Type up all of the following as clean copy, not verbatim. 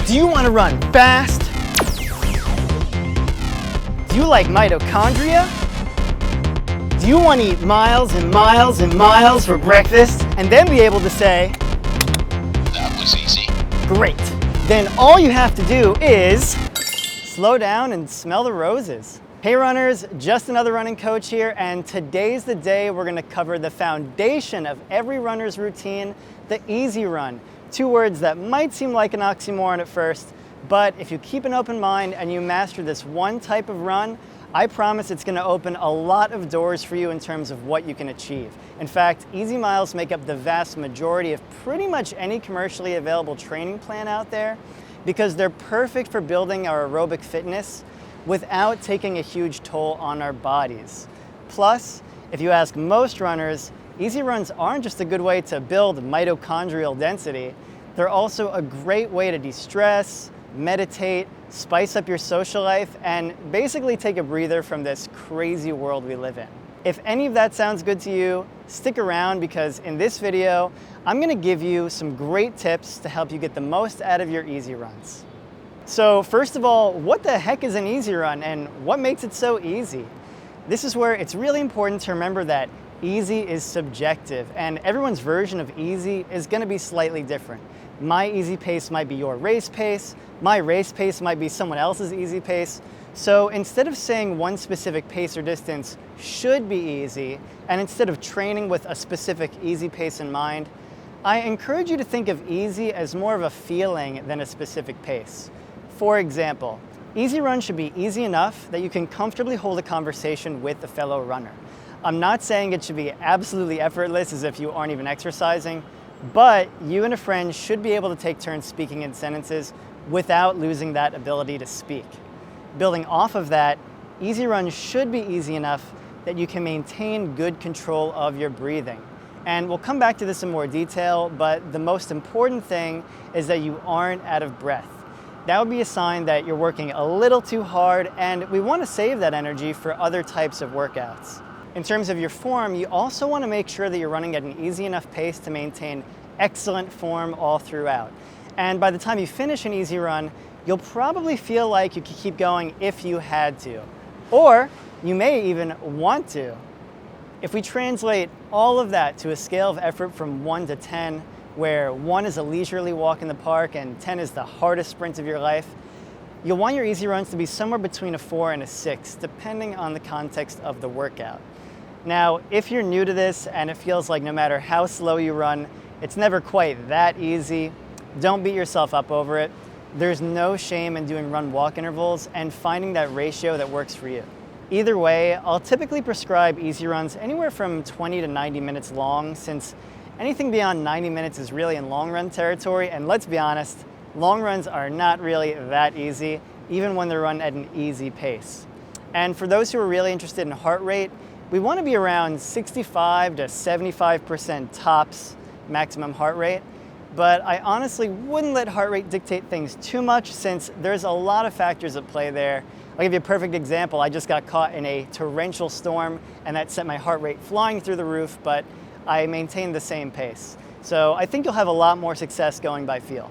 Do you want to run fast? Do you like mitochondria? Do you want to eat miles and miles and miles for breakfast and then be able to say, "That was easy"? Great. Then all you have to do is slow down and smell the roses. Hey runners, just another running coach here, and today's the day we're going to cover the foundation of every runner's routine, the easy run. Two words that might seem like an oxymoron at first, but if you keep an open mind and you master this one type of run, I promise it's going to open a lot of doors for you in terms of what you can achieve. In fact, easy miles make up the vast majority of pretty much any commercially available training plan out there because they're perfect for building our aerobic fitness without taking a huge toll on our bodies. Plus, if you ask most runners, easy runs aren't just a good way to build mitochondrial density, they're also a great way to de-stress, meditate, spice up your social life, and basically take a breather from this crazy world we live in. If any of that sounds good to you, stick around because in this video, I'm gonna give you some great tips to help you get the most out of your easy runs. So first of all, what the heck is an easy run and what makes it so easy? This is where it's really important to remember that easy is subjective and everyone's version of easy is gonna be slightly different. My easy pace might be your race pace, my race pace might be someone else's easy pace. So instead of saying one specific pace or distance should be easy, and instead of training with a specific easy pace in mind, I encourage you to think of easy as more of a feeling than a specific pace. For example, easy run should be easy enough that you can comfortably hold a conversation with a fellow runner. I'm not saying it should be absolutely effortless as if you aren't even exercising, but you and a friend should be able to take turns speaking in sentences without losing that ability to speak. Building off of that, easy run should be easy enough that you can maintain good control of your breathing. And we'll come back to this in more detail, but the most important thing is that you aren't out of breath. That would be a sign that you're working a little too hard, and we want to save that energy for other types of workouts. In terms of your form, you also want to make sure that you're running at an easy enough pace to maintain excellent form all throughout. And by the time you finish an easy run, you'll probably feel like you could keep going if you had to. Or you may even want to. If we translate all of that to a scale of effort from 1 to 10, where 1 is a leisurely walk in the park and 10 is the hardest sprint of your life, you'll want your easy runs to be somewhere between a 4 and a 6, depending on the context of the workout. Now, if you're new to this and it feels like no matter how slow you run, it's never quite that easy, don't beat yourself up over it. There's no shame in doing run-walk intervals and finding that ratio that works for you. Either way, I'll typically prescribe easy runs anywhere from 20 to 90 minutes long, since anything beyond 90 minutes is really in long run territory, and let's be honest, long runs are not really that easy, even when they're run at an easy pace. And for those who are really interested in heart rate, we want to be around 65 to 75% tops maximum heart rate, but I honestly wouldn't let heart rate dictate things too much since there's a lot of factors at play there. I'll give you a perfect example. I just got caught in a torrential storm and that sent my heart rate flying through the roof, but I maintained the same pace. So I think you'll have a lot more success going by feel.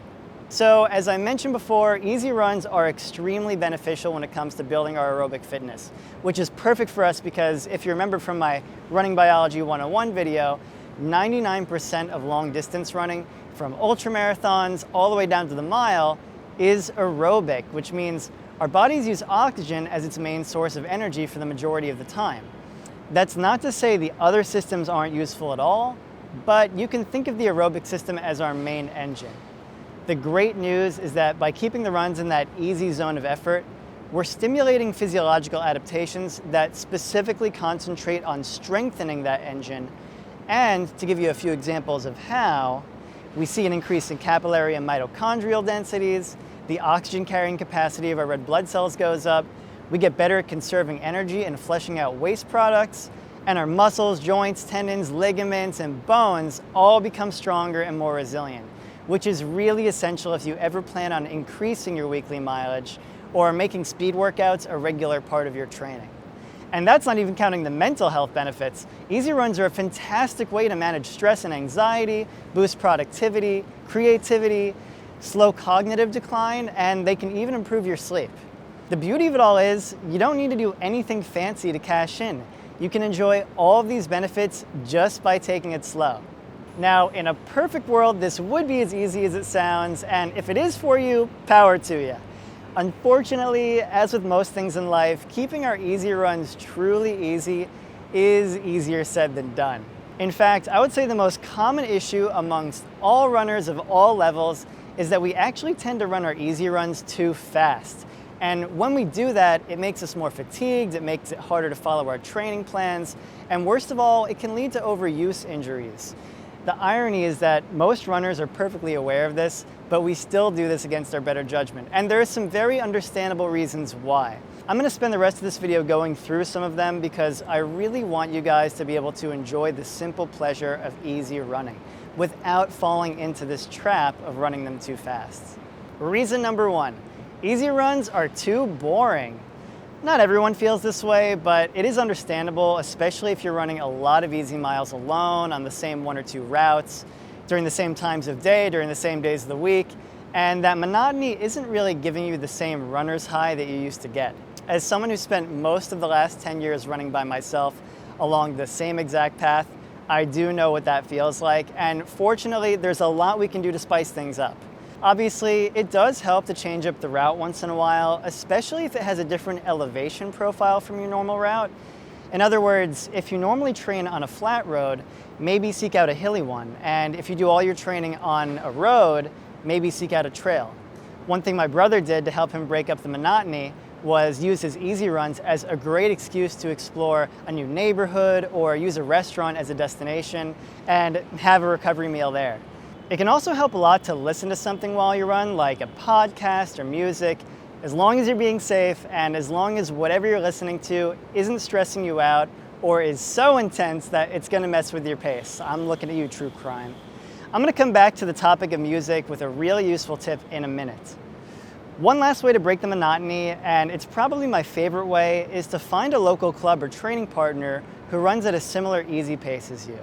So as I mentioned before, easy runs are extremely beneficial when it comes to building our aerobic fitness, which is perfect for us because if you remember from my Running Biology 101 video, 99% of long distance running, from ultra marathons all the way down to the mile, is aerobic, which means our bodies use oxygen as its main source of energy for the majority of the time. That's not to say the other systems aren't useful at all, but you can think of the aerobic system as our main engine. The great news is that by keeping the runs in that easy zone of effort, we're stimulating physiological adaptations that specifically concentrate on strengthening that engine. And to give you a few examples of how, we see an increase in capillary and mitochondrial densities, the oxygen carrying capacity of our red blood cells goes up, we get better at conserving energy and flushing out waste products, and our muscles, joints, tendons, ligaments, and bones all become stronger and more resilient, which is really essential if you ever plan on increasing your weekly mileage or making speed workouts a regular part of your training. And that's not even counting the mental health benefits. Easy runs are a fantastic way to manage stress and anxiety, boost productivity, creativity, slow cognitive decline, and they can even improve your sleep. The beauty of it all is you don't need to do anything fancy to cash in. You can enjoy all of these benefits just by taking it slow. Now, in a perfect world, this would be as easy as it sounds, and if it is for you, power to you. Unfortunately, as with most things in life, keeping our easy runs truly easy is easier said than done. In fact, I would say the most common issue amongst all runners of all levels is that we actually tend to run our easy runs too fast. And when we do that, it makes us more fatigued, it makes it harder to follow our training plans, and worst of all, it can lead to overuse injuries. The irony is that most runners are perfectly aware of this, but we still do this against our better judgment. And there are some very understandable reasons why. I'm going to spend the rest of this video going through some of them because I really want you guys to be able to enjoy the simple pleasure of easy running without falling into this trap of running them too fast. Reason number one, easy runs are too boring. Not everyone feels this way, but it is understandable, especially if you're running a lot of easy miles alone on the same one or two routes, during the same times of day, during the same days of the week, and that monotony isn't really giving you the same runner's high that you used to get. As someone who spent most of the last 10 years running by myself along the same exact path, I do know what that feels like, and fortunately, there's a lot we can do to spice things up. Obviously, it does help to change up the route once in a while, especially if it has a different elevation profile from your normal route. In other words, if you normally train on a flat road, maybe seek out a hilly one. And if you do all your training on a road, maybe seek out a trail. One thing my brother did to help him break up the monotony was use his easy runs as a great excuse to explore a new neighborhood or use a restaurant as a destination and have a recovery meal there. It can also help a lot to listen to something while you run, like a podcast or music, as long as you're being safe and as long as whatever you're listening to isn't stressing you out or is so intense that it's gonna mess with your pace. I'm looking at you, true crime. I'm gonna come back to the topic of music with a really useful tip in a minute. One last way to break the monotony, and it's probably my favorite way, is to find a local club or training partner who runs at a similar easy pace as you.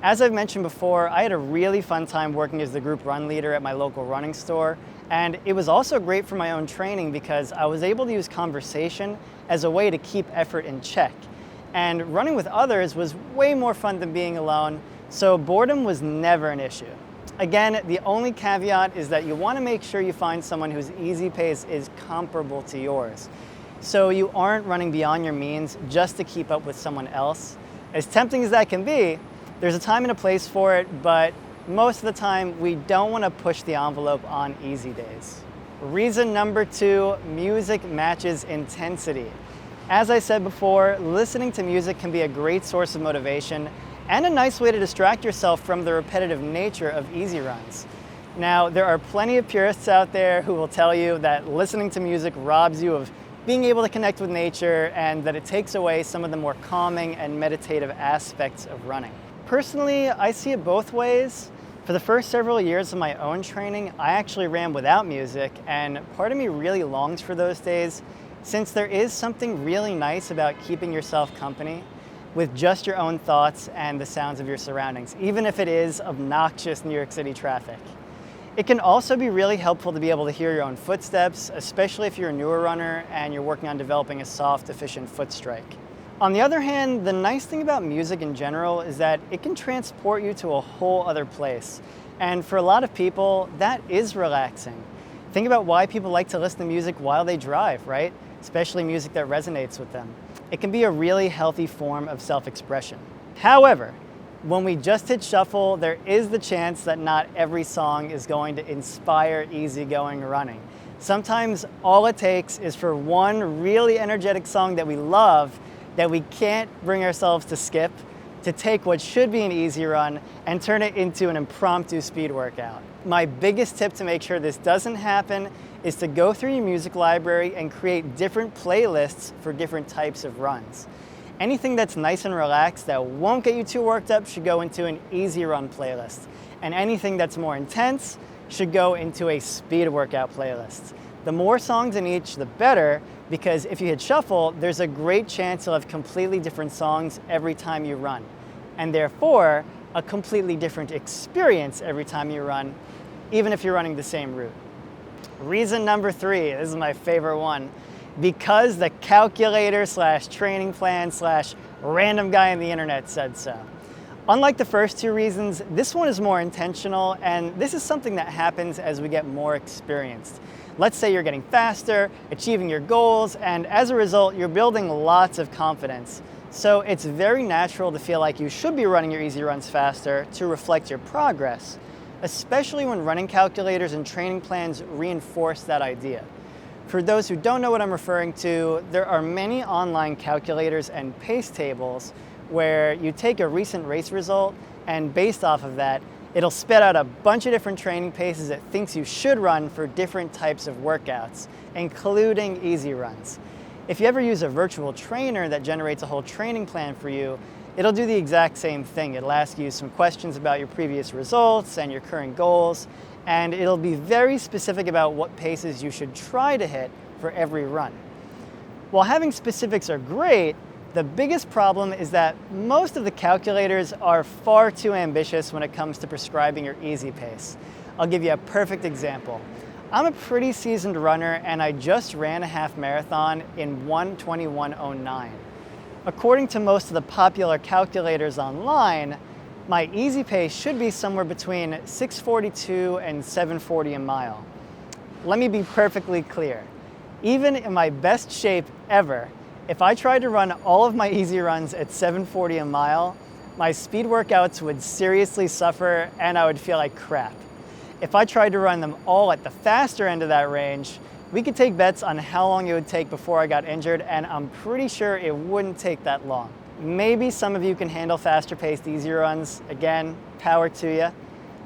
As I've mentioned before, I had a really fun time working as the group run leader at my local running store, and it was also great for my own training because I was able to use conversation as a way to keep effort in check. And running with others was way more fun than being alone, so boredom was never an issue. Again, the only caveat is that you want to make sure you find someone whose easy pace is comparable to yours, so you aren't running beyond your means just to keep up with someone else. As tempting as that can be, there's a time and a place for it, but most of the time we don't want to push the envelope on easy days. Reason number two, music matches intensity. As I said before, listening to music can be a great source of motivation and a nice way to distract yourself from the repetitive nature of easy runs. Now, there are plenty of purists out there who will tell you that listening to music robs you of being able to connect with nature and that it takes away some of the more calming and meditative aspects of running. Personally, I see it both ways. For the first several years of my own training, I actually ran without music, and part of me really longs for those days since there is something really nice about keeping yourself company with just your own thoughts and the sounds of your surroundings, even if it is obnoxious New York City traffic. It can also be really helpful to be able to hear your own footsteps, especially if you're a newer runner and you're working on developing a soft, efficient foot strike. On the other hand, the nice thing about music in general is that it can transport you to a whole other place. And for a lot of people, that is relaxing. Think about why people like to listen to music while they drive, right? Especially music that resonates with them. It can be a really healthy form of self-expression. However, when we just hit shuffle, there is the chance that not every song is going to inspire easygoing running. Sometimes all it takes is for one really energetic song that we love that we can't bring ourselves to skip, to take what should be an easy run and turn it into an impromptu speed workout. My biggest tip to make sure this doesn't happen is to go through your music library and create different playlists for different types of runs. Anything that's nice and relaxed that won't get you too worked up should go into an easy run playlist. And anything that's more intense should go into a speed workout playlist. The more songs in each, the better, because if you hit shuffle, there's a great chance you'll have completely different songs every time you run, and therefore a completely different experience every time you run, even if you're running the same route. Reason number 3, this is my favorite one, because the calculator / training plan / random guy on the internet said so. Unlike the first 2 reasons, this one is more intentional, and this is something that happens as we get more experienced. Let's say you're getting faster, achieving your goals, and as a result, you're building lots of confidence. So it's very natural to feel like you should be running your easy runs faster to reflect your progress, especially when running calculators and training plans reinforce that idea. For those who don't know what I'm referring to, there are many online calculators and pace tables where you take a recent race result, and based off of that, it'll spit out a bunch of different training paces it thinks you should run for different types of workouts, including easy runs. If you ever use a virtual trainer that generates a whole training plan for you, it'll do the exact same thing. It'll ask you some questions about your previous results and your current goals, and it'll be very specific about what paces you should try to hit for every run. While having specifics are great, the biggest problem is that most of the calculators are far too ambitious when it comes to prescribing your easy pace. I'll give you a perfect example. I'm a pretty seasoned runner, and I just ran a half marathon in 1:21:09. According to most of the popular calculators online, my easy pace should be somewhere between 6:42 and 7:40 a mile. Let me be perfectly clear. Even in my best shape ever, if I tried to run all of my easy runs at 7:40 a mile, my speed workouts would seriously suffer and I would feel like crap. If I tried to run them all at the faster end of that range, we could take bets on how long it would take before I got injured, and I'm pretty sure it wouldn't take that long. Maybe some of you can handle faster paced easy runs. Again, power to you.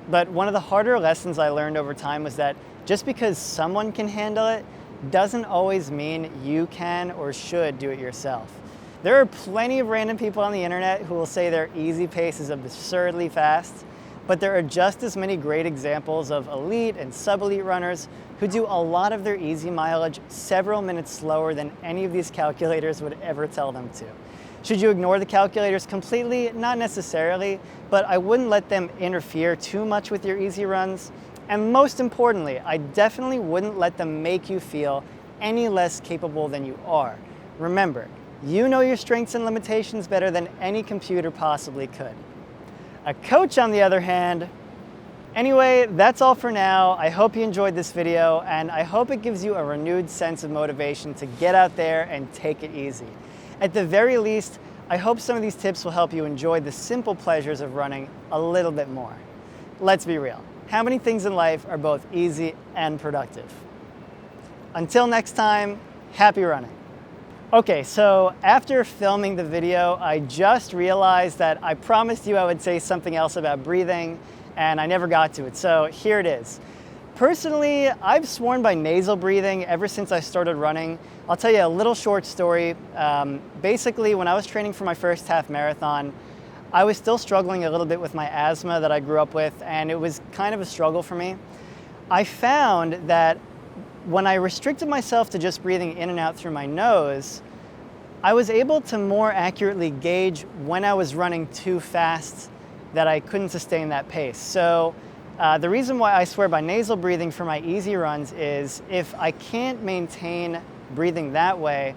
But one of the harder lessons I learned over time was that just because someone can handle it doesn't always mean you can or should do it yourself. There are plenty of random people on the internet who will say their easy pace is absurdly fast, but there are just as many great examples of elite and sub-elite runners who do a lot of their easy mileage several minutes slower than any of these calculators would ever tell them to. Should you ignore the calculators completely? Not necessarily, but I wouldn't let them interfere too much with your easy runs. And most importantly, I definitely wouldn't let them make you feel any less capable than you are. Remember, you know your strengths and limitations better than any computer possibly could. A coach, on the other hand, anyway, that's all for now. I hope you enjoyed this video, and I hope it gives you a renewed sense of motivation to get out there and take it easy. At the very least, I hope some of these tips will help you enjoy the simple pleasures of running a little bit more. Let's be real. How many things in life are both easy and productive? Until next time, happy running. Okay, so after filming the video, I just realized that I promised you I would say something else about breathing, and I never got to it, so here it is. Personally, I've sworn by nasal breathing ever since I started running. I'll tell you a little short story. Basically, when I was training for my first half marathon, I was still struggling a little bit with my asthma that I grew up with, and it was kind of a struggle for me. I found that when I restricted myself to just breathing in and out through my nose, I was able to more accurately gauge when I was running too fast that I couldn't sustain that pace. So the reason why I swear by nasal breathing for my easy runs is if I can't maintain breathing that way,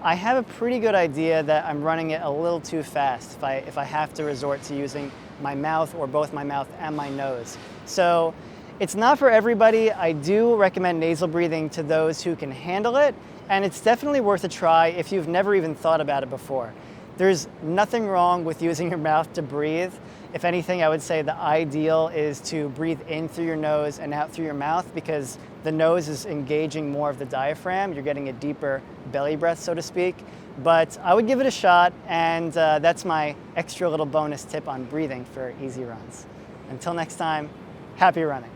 I have a pretty good idea that I'm running it a little too fast if I have to resort to using my mouth or both my mouth and my nose. So it's not for everybody. I do recommend nasal breathing to those who can handle it, and it's definitely worth a try if you've never even thought about it before. There's nothing wrong with using your mouth to breathe. If anything, I would say the ideal is to breathe in through your nose and out through your mouth, because the nose is engaging more of the diaphragm. You're getting a deeper belly breath, so to speak. But I would give it a shot, and that's my extra little bonus tip on breathing for easy runs. Until next time, happy running.